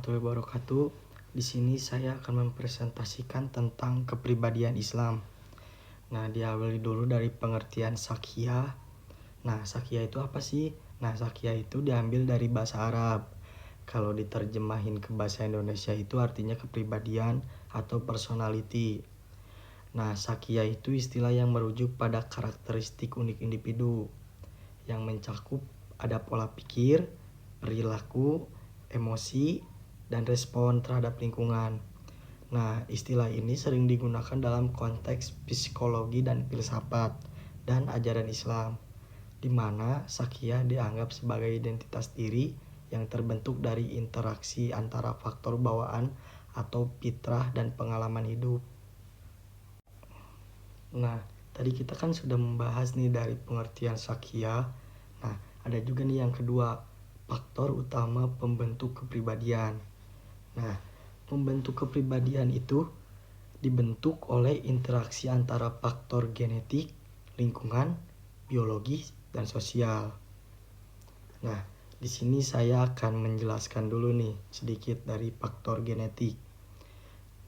warahmatullahi wabarakatuh. Di sini saya akan mempresentasikan tentang kepribadian Islam. Nah, diawali dulu dari pengertian Sakhiyah. Nah, Sakhiyah itu apa sih? Nah, Sakhiyah itu diambil dari bahasa Arab. Kalau diterjemahin ke bahasa Indonesia itu artinya kepribadian atau personality. Nah, Sakhiyah itu istilah yang merujuk pada karakteristik unik individu yang mencakup ada pola pikir, perilaku, emosi, dan respon terhadap lingkungan. Nah, istilah ini sering digunakan dalam konteks psikologi dan filsafat dan ajaran Islam, di mana Sakhiyah dianggap sebagai identitas diri yang terbentuk dari interaksi antara faktor bawaan atau fitrah dan pengalaman hidup. Nah, tadi kita kan sudah membahas nih dari pengertian Sakhiyah. Nah, ada juga nih yang kedua, faktor utama pembentuk kepribadian. Nah, pembentuk kepribadian itu dibentuk oleh interaksi antara faktor genetik, lingkungan, biologis, dan sosial. Nah, di sini saya akan menjelaskan dulu nih sedikit dari faktor genetik.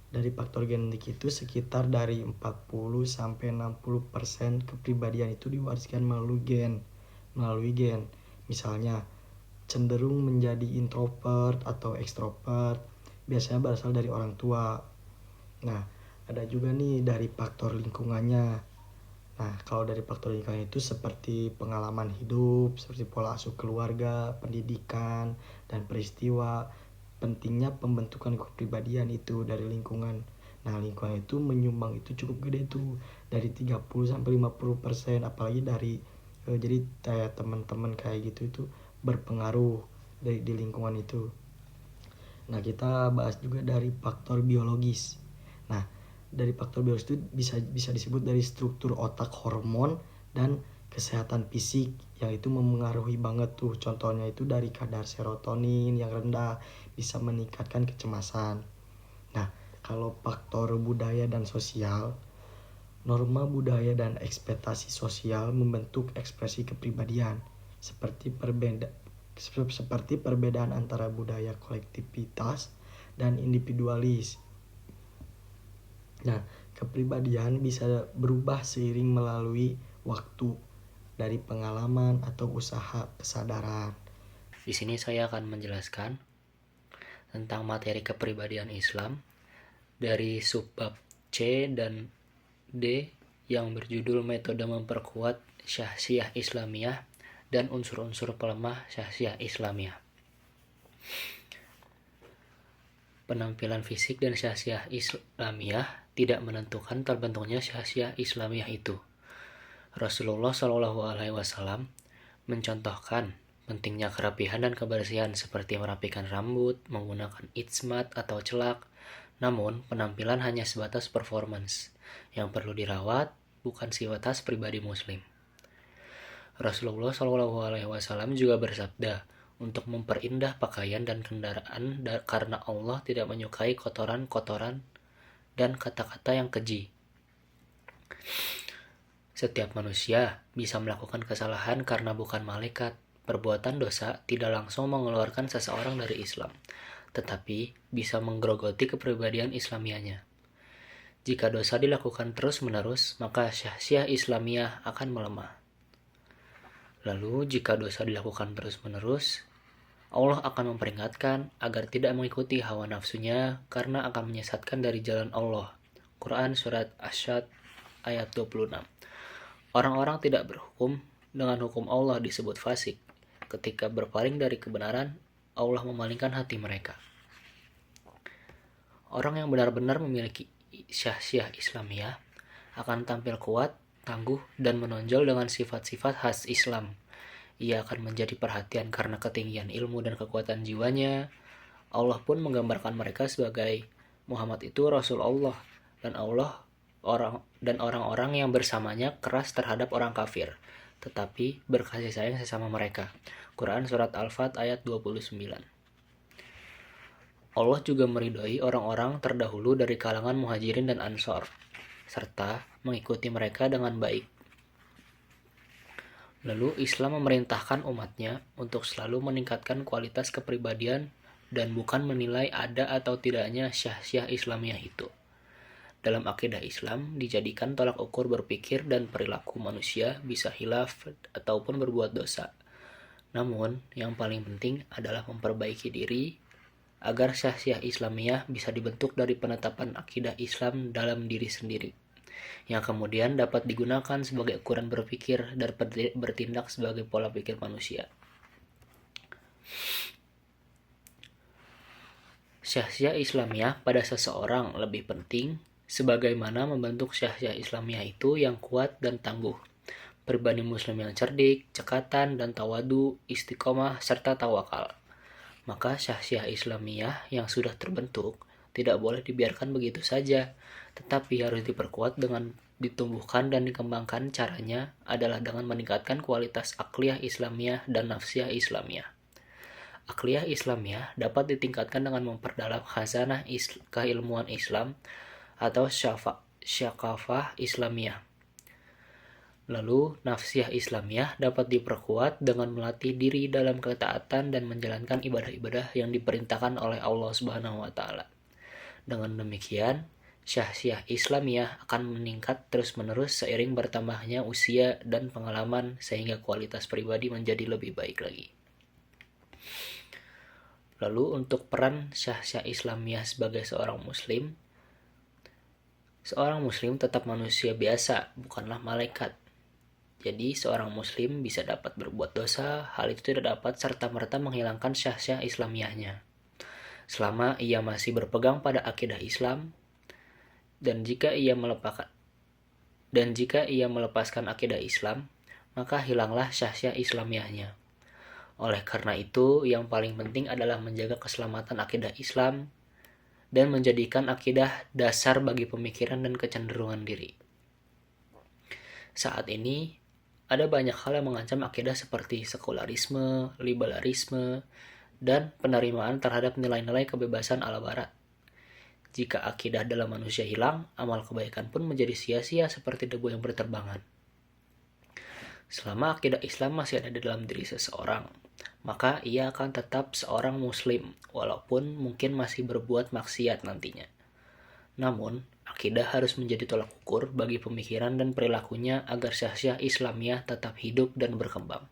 Dari faktor genetik itu sekitar dari 40-60% kepribadian itu diwariskan melalui gen. Misalnya, cenderung menjadi introvert atau ekstrovert biasanya berasal dari orang tua. Nah, ada juga nih dari faktor lingkungannya. Nah, kalau dari faktor lingkungan itu seperti pengalaman hidup, seperti pola asuh keluarga, pendidikan, dan peristiwa. Pentingnya pembentukan kepribadian itu dari lingkungan. Nah, lingkungan itu menyumbang itu cukup gede tuh, dari 30-50%, apalagi dari jadi kayak teman-teman kayak gitu itu berpengaruh di lingkungan itu. Nah, kita bahas juga dari faktor biologis. Nah, dari faktor biologis itu bisa disebut dari struktur otak, hormon, dan kesehatan fisik yang itu memengaruhi banget tuh. Contohnya itu dari kadar serotonin yang rendah bisa meningkatkan kecemasan. Nah, kalau faktor budaya dan sosial, norma budaya dan ekspektasi sosial membentuk ekspresi kepribadian seperti perbedaan antara budaya kolektivitas dan individualis. Nah, kepribadian bisa berubah seiring melalui waktu dari pengalaman atau usaha kesadaran. Di sini saya akan menjelaskan tentang materi kepribadian Islam dari subbab C dan D yang berjudul metode memperkuat syahsiah Islamiyah dan unsur-unsur pelemah syahsiah Islamiyah. Penampilan fisik dan syahsiah Islamiyah tidak menentukan terbentuknya syahsiah Islamiyah itu. Rasulullah SAW mencontohkan pentingnya kerapihan dan kebersihan seperti merapikan rambut, menggunakan itsmat atau celak. Namun, penampilan hanya sebatas performance yang perlu dirawat, bukan sifatas pribadi muslim. Rasulullah SAW juga bersabda untuk memperindah pakaian dan kendaraan karena Allah tidak menyukai kotoran-kotoran dan kata-kata yang keji. Setiap manusia bisa melakukan kesalahan karena bukan malaikat. Perbuatan dosa tidak langsung mengeluarkan seseorang dari Islam, tetapi bisa menggerogoti kepribadian Islamiahnya. Jika dosa dilakukan terus-menerus, maka syahsiah Islamiyah akan melemah. Lalu, jika dosa dilakukan terus-menerus, Allah akan memperingatkan agar tidak mengikuti hawa nafsunya karena akan menyesatkan dari jalan Allah. Quran Surat Asyad ayat 26. Orang-orang tidak berhukum dengan hukum Allah disebut fasik. Ketika berpaling dari kebenaran, Allah memalingkan hati mereka. Orang yang benar-benar memiliki syahsiah Islamiyah akan tampil kuat, tangguh, dan menonjol dengan sifat-sifat khas Islam. Ia akan menjadi perhatian karena ketinggian ilmu dan kekuatan jiwanya. Allah pun menggambarkan mereka sebagai Muhammad itu Rasul Allah, dan orang-orang yang bersamanya keras terhadap orang kafir, tetapi berkasih sayang sesama mereka. Quran Surat Al-Fat ayat 29. Allah juga meridhoi orang-orang terdahulu dari kalangan muhajirin dan ansor, serta mengikuti mereka dengan baik. Lalu Islam memerintahkan umatnya untuk selalu meningkatkan kualitas kepribadian dan bukan menilai ada atau tidaknya syahsiah Islamiyah itu. Dalam akidah Islam, dijadikan tolak ukur berpikir dan perilaku manusia bisa hilaf ataupun berbuat dosa. Namun, yang paling penting adalah memperbaiki diri agar syahsiah Islamiyah bisa dibentuk dari penetapan akidah Islam dalam diri sendiri, yang kemudian dapat digunakan sebagai ukuran berpikir dan bertindak sebagai pola pikir manusia. Syahsiah Islamiyah pada seseorang lebih penting sebagaimana membentuk syahsiah Islamiyah itu yang kuat dan tangguh. Pribadi muslim yang cerdik, cekatan dan tawadu, istiqomah serta tawakal. Maka syahsiah Islamiyah yang sudah terbentuk tidak boleh dibiarkan begitu saja, tetapi harus diperkuat dengan ditumbuhkan dan dikembangkan. Caranya adalah dengan meningkatkan kualitas akliyah Islamiyah dan nafsiyah Islamiyah. Akliyah Islamiyah dapat ditingkatkan dengan memperdalam khazanah keilmuan Islam atau syakafah Islamiyah. Lalu, nafsiyah Islamiyah dapat diperkuat dengan melatih diri dalam ketaatan dan menjalankan ibadah-ibadah yang diperintahkan oleh Allah Subhanahu wa taala. Dengan demikian, syahsiah Islamiyah akan meningkat terus-menerus seiring bertambahnya usia dan pengalaman sehingga kualitas pribadi menjadi lebih baik lagi. Lalu untuk peran syahsiah Islamiyah sebagai seorang muslim tetap manusia biasa, bukanlah malaikat. Jadi seorang muslim bisa dapat berbuat dosa, hal itu tidak dapat serta-merta menghilangkan syahsiah Islamiyahnya. Selama ia masih berpegang pada akidah Islam, dan jika ia melepaskan akidah Islam, maka hilanglah syahsiah Islamiyahnya. Oleh karena itu, yang paling penting adalah menjaga keselamatan akidah Islam dan menjadikan akidah dasar bagi pemikiran dan kecenderungan diri. Saat ini, ada banyak hal yang mengancam akidah seperti sekularisme, liberalisme, dan penerimaan terhadap nilai-nilai kebebasan ala barat. Jika akidah dalam manusia hilang, amal kebaikan pun menjadi sia-sia seperti debu yang berterbangan. Selama akidah Islam masih ada di dalam diri seseorang, maka ia akan tetap seorang muslim, walaupun mungkin masih berbuat maksiat nantinya. Namun, akidah harus menjadi tolak ukur bagi pemikiran dan perilakunya agar syahsiah Islamiyah tetap hidup dan berkembang.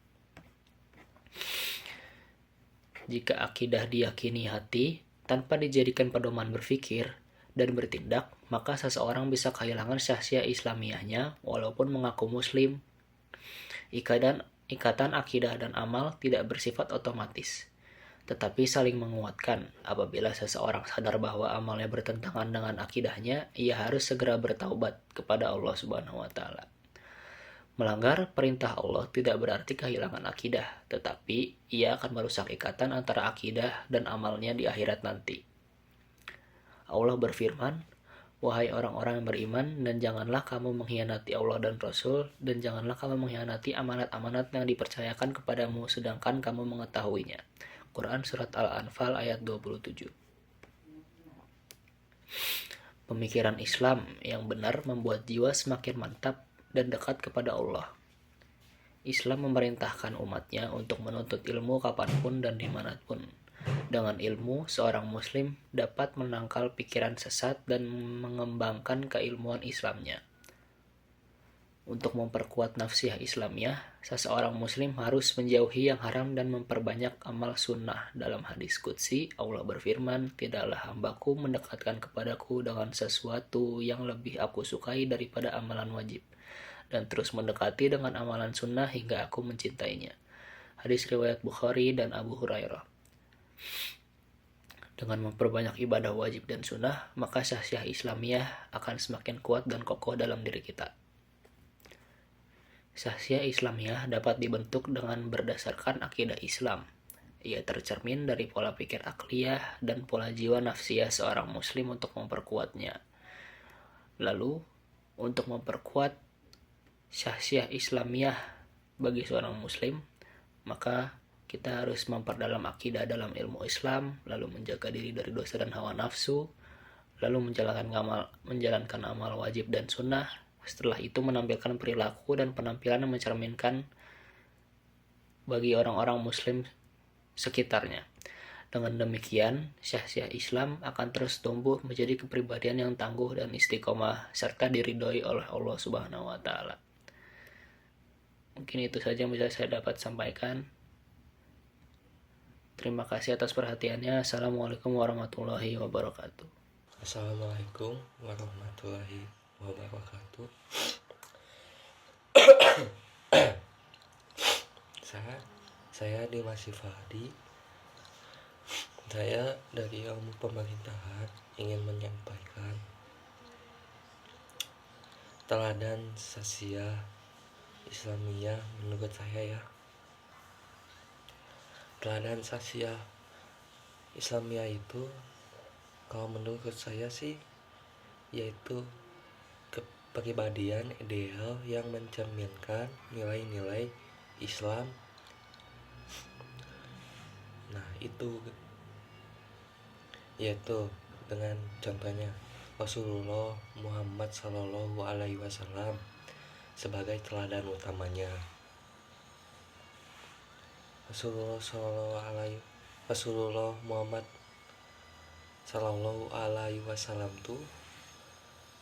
Jika akidah diyakini hati, tanpa dijadikan pedoman berpikir dan bertindak, maka seseorang bisa kehilangan syahsiah Islamiyahnya walaupun mengaku muslim. Ikatan akidah dan amal tidak bersifat otomatis, tetapi saling menguatkan. Apabila seseorang sadar bahwa amalnya bertentangan dengan akidahnya, ia harus segera bertaubat kepada Allah Subhanahu wa taala. Melanggar perintah Allah tidak berarti kehilangan akidah, tetapi ia akan merusak ikatan antara akidah dan amalnya di akhirat nanti. Allah berfirman, "Wahai orang-orang yang beriman, dan janganlah kamu mengkhianati Allah dan Rasul, dan janganlah kamu mengkhianati amanat-amanat yang dipercayakan kepadamu sedangkan kamu mengetahuinya." Quran Surat Al-Anfal ayat 27. Pemikiran Islam yang benar membuat jiwa semakin mantap dan dekat kepada Allah. Islam memerintahkan umatnya untuk menuntut ilmu kapanpun dan dimanapun. Dengan ilmu, seorang muslim dapat menangkal pikiran sesat dan mengembangkan keilmuan Islamnya. Untuk memperkuat nafsiyah Islamiyah, seseorang muslim harus menjauhi yang haram dan memperbanyak amal sunnah. Dalam hadis qudsi, Allah berfirman, "Tidaklah hambaku mendekatkan kepadaku dengan sesuatu yang lebih aku sukai daripada amalan wajib, dan terus mendekati dengan amalan sunnah hingga aku mencintainya." Hadis riwayat Bukhari dan Abu Hurairah. Dengan memperbanyak ibadah wajib dan sunnah, maka syahsiah Islamiyah akan semakin kuat dan kokoh dalam diri kita. Syahsiah Islamiyah dapat dibentuk dengan berdasarkan akidah Islam. Ia tercermin dari pola pikir akliyah dan pola jiwa nafsiyah seorang muslim untuk memperkuatnya. Lalu, untuk memperkuat syahsiah Islamiyah bagi seorang muslim, maka kita harus memperdalam akidah dalam ilmu Islam, lalu menjaga diri dari dosa dan hawa nafsu, lalu menjalankan amal wajib dan sunnah. Setelah itu menampilkan perilaku dan penampilan yang mencerminkan bagi orang-orang muslim sekitarnya. Dengan demikian, syah-syah Islam akan terus tumbuh menjadi kepribadian yang tangguh dan istiqomah serta diridhoi oleh Allah Subhanahu wa taala. Mungkin itu saja yang bisa saya dapat sampaikan. Terima kasih atas perhatiannya. Assalamualaikum warahmatullahi wabarakatuh. Assalamualaikum warahmatullahi wabarakatuh. Saya Dimas Sifadi. Saya dari ilmu pemerintahan ingin menyampaikan teladan sasiah Islamiyah menurut saya ya. Teladan sasiah Islamiyah itu kalau menurut saya sih yaitu kepribadian ideal yang mencerminkan nilai-nilai Islam. Nah, itu yaitu dengan contohnya Rasulullah Muhammad Sallallahu Alaihi Wasallam sebagai teladan utamanya. Rasulullah Muhammad Sallallahu Alaihi Wasallam tuh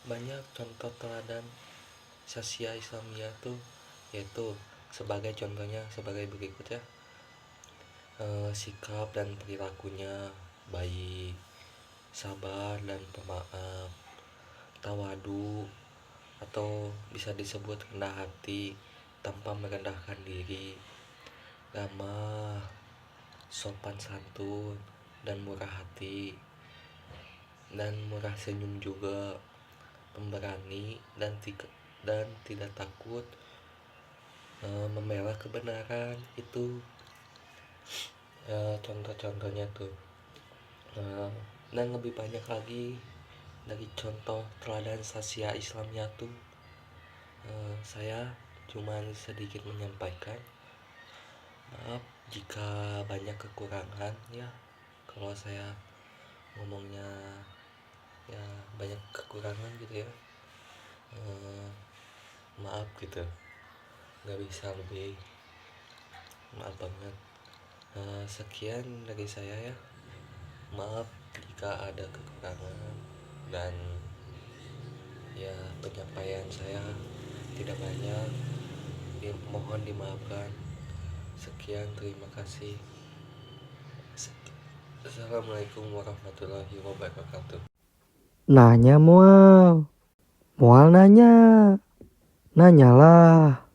banyak contoh teladan sasiah Islamiyah tuh, yaitu sebagai contohnya sebagai berikut ya. Sikap dan perilakunya baik, sabar dan pemaaf, tawadu atau bisa disebut rendah hati tanpa merendahkan diri, ramah, sopan santun dan murah hati, dan murah senyum juga, pemberani dan tidak takut membela kebenaran. Itu contoh-contohnya tuh. Dan lebih banyak lagi dari contoh teladan sasiah Islamnya tuh. Saya cuman sedikit menyampaikan. Maaf jika banyak kekurangan ya, kalau saya ngomongnya ya banyak kekurangan gitu ya. Maaf gitu, nggak bisa lebih, maaf banget. Sekian dari saya ya, maaf jika ada kekurangan dan ya penyampaian saya tidak banyak, mohon dimaafkan. Sekian, terima kasih. Assalamualaikum warahmatullahi wabarakatuh. Nanya mual. Mual nanya. Nanyalah.